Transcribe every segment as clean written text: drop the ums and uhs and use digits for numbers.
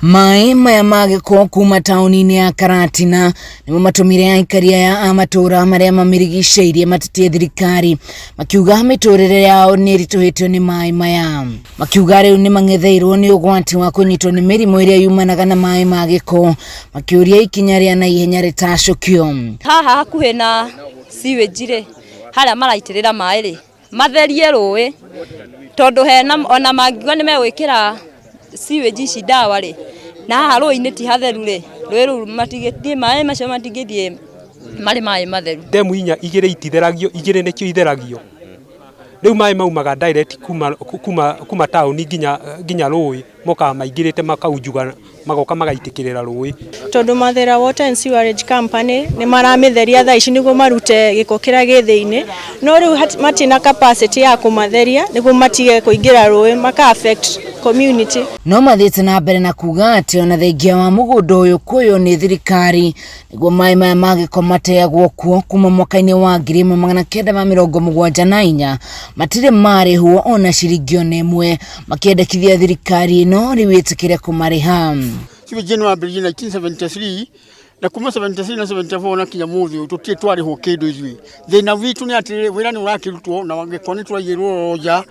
Maaai maya magiko kuuma tauni-ini ya Karatina nimo matumire Aikari ya matuura maria marigiciirie matitie thirikari makiuga miturire yao ni rituhitio ni maaai maya makiuga riu ni mangetheirwo ni ugwati wa kunyitwo ni mirimo iria yumanaga na maaai magiko makiuria ikinya ria na ihenya ritacukio haha hakuhe na siwejire haria maraitirira maaai ri matherie rũĩ tondu hena ona magiko ni megwikira siweji ici ndawa ri na haha rũĩ-inĩ ti hatheru ri rũĩ rũu matigithie maaĩ macio matigithie mari maaĩ matheru demu inya igĩrĩ ititheragio igĩrĩ nĩkĩo itheragio rĩu maaĩ maumaga direct kuma tauni nginya rũĩ moka maingĩrĩte makaunjuga magoka magaitĩkĩrĩra rũĩ tondu Mathira Water and Sewerage Company ni maramitheria thaa ici niguo marute gĩko kĩrĩa gĩ thĩinĩ no rĩu matina capacity ya kũmatheria niguo matige kũingĩra rũĩ maka affect community no mathiĩte na mbere na kuga atĩ ona thengia wa mũgũnda ũyũ kuoywo nĩ thirikari niguo maaĩ maya magiko mateagwo kuo kuma mwaka-inĩ wa 1974 matirĩ marĩhwo ona ciringi ona ĩmwe makĩendekithia thirikari ĩno rĩu ĩtĩkĩre kũmarĩha Siwe January 1973 na kuma 73 na 74 na Kiamwangi tutie twarihwo kindu izwi thina witu ni ati wira ni urakirutwo na gĩko ni twaiyirwo roja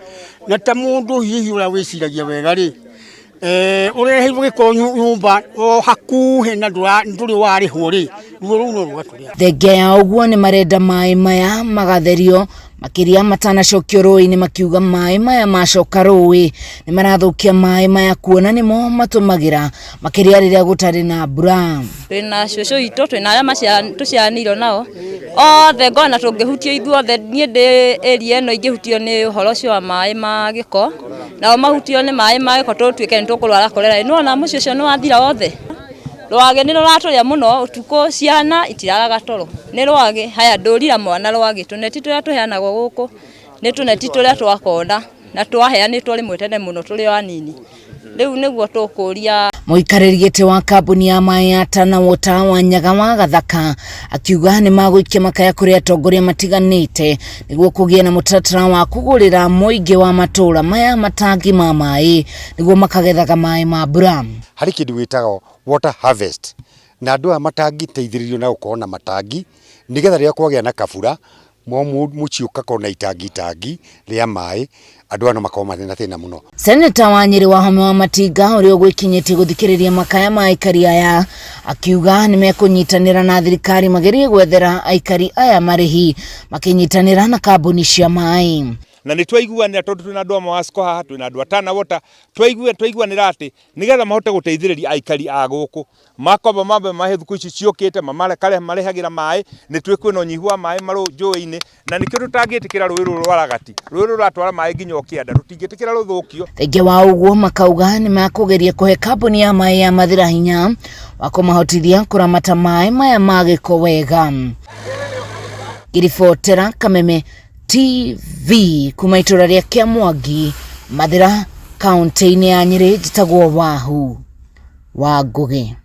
na ta mundu hihi ura wiciragia wega ri ureheirwo gĩko nyumba o hakuhe na nduri warihwo ri ruo rũu no rugaturia thengia ya ũguo ni marenda maaĩ maya magatherio makiria matanacokio rũĩ-inĩ makiuga maaĩ maya macoka rũĩ ni marathukia maaĩ maya kuona nimo matumagira makiria rĩrĩa gũtarĩ na mbura twina cũcũ itũ twina aria tucianĩirwo nao othe ngona tũngĩhutio ithuothe niĩ ndĩ area ĩno ingĩhutio nĩ ũhoro ũcio wa maaĩ ma gĩko nao mahutio nĩ maaĩ ma gĩko tũtuĩke nĩ tũkũrwara korera no na mũciĩ ũcio nĩ wathira wothe rwagĩ nĩ rũratũrĩa mũno ũtukũ ciana itiraraga toro nĩ rwagĩ haya ndũrira mwana rwagĩ tũneti tũrĩa tũheanagwo gũkũ nĩ tũneti tũrĩa twakona na twaheanĩtwo rĩmwe tene mũno tũrĩ anini rĩu nĩguo tũkũria mũikarĩri gĩtĩ wa kambuni ya maaĩ ya Tana Water wa Nyaga wa Gathaka akiuga nĩ magũikia makaya kũrĩ atongoria matiganĩte nĩguo kũgĩe na mũtaratara wa kũgũrĩra mũingĩ wa matũũra maya matangi ma maaĩ nĩguo makagethaga maaĩ ma mbura harĩ kĩndũ gĩtagwo water harvest na andũ aya matangi teithĩrĩrio na gũkorwo na matangi nĩgetha rĩrĩa kwagĩa na kabura mũciĩ ũkakorwo na itangi rĩa maaĩ andũ aya no makorwo marĩ na thĩna mũno. Seneta wa Nyeri wa Home wa Matinga ũrĩa ũgwĩkinyĩtie gũthikĩrĩria makaya ma Aikari aya akiuga nĩ mekũnyitanĩra na thirikari magerie gwethera Aikari aya marĩhi makĩnyitanĩra na kambuni cia maaĩ na nĩ twaiguanĩra tondu twina andũ amwe Wasco haha twina andũ a Tana Water twaiguanĩra atĩ nĩgetha mahote gũteithĩrĩria Aikari a gũkũ makomba mambe mahe thukũ ici ciũkĩte marehagĩra maaĩ nĩ twĩkwĩna ũnyihu wa maaĩ marũ njũĩ-inĩ na nĩkĩo tũtangĩtĩkĩra rũĩ rũrũ rwaragati rũĩ rũrũ rũratwara maaĩ nginya o kĩanda tũtingĩtĩkĩra rũthũkio thengia wa ũguo makauga nĩ makũgeria kũhe kambuni ya maaĩ ya Mathira hinya wa kũmahotithia kũramata maaĩ maya magiko wega Giribotera Kameme TV kuma itũra rĩa Kiamwangi Mathira kaunti-ini ya Nyeri njĩtagwo Wahu wa Ngũgĩ.